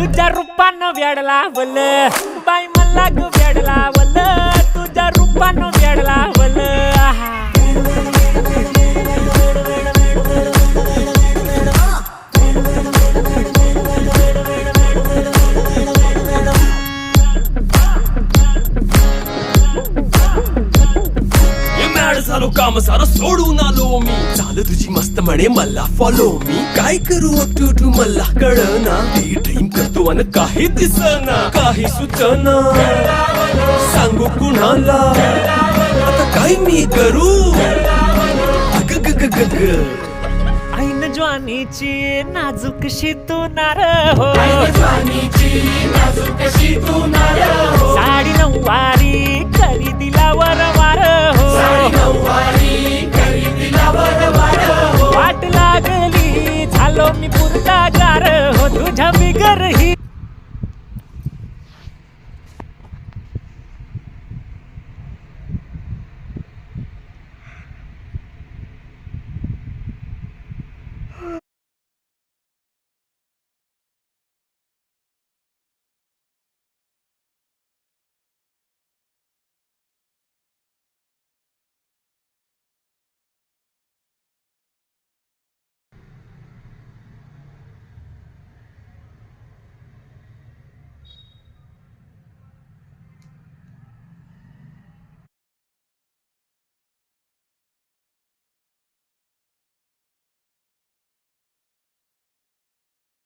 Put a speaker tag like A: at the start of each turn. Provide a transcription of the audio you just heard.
A: तुझ्या रूपानं वेड लावलं बाई मला ग वेड लावलं तुझ्या रूपानं वेड लावलं
B: झालो काम सारं सोडून आलो मी चाल तुझी मस्त म्हणे मला फॉलो मी काय करू टू मला कळना ती ड्रीम करतो अन काही दिसना काही सुचना सांगू कुणाला आता काय मी करू अग ग ग ग ग
A: ऐन ज्वानीची नाजूकशी तू नार हो साडी नऊवारी करी दिला वरवार हो वाट लागली झालो मी पुरता गार हो तुझ्या बिगर ही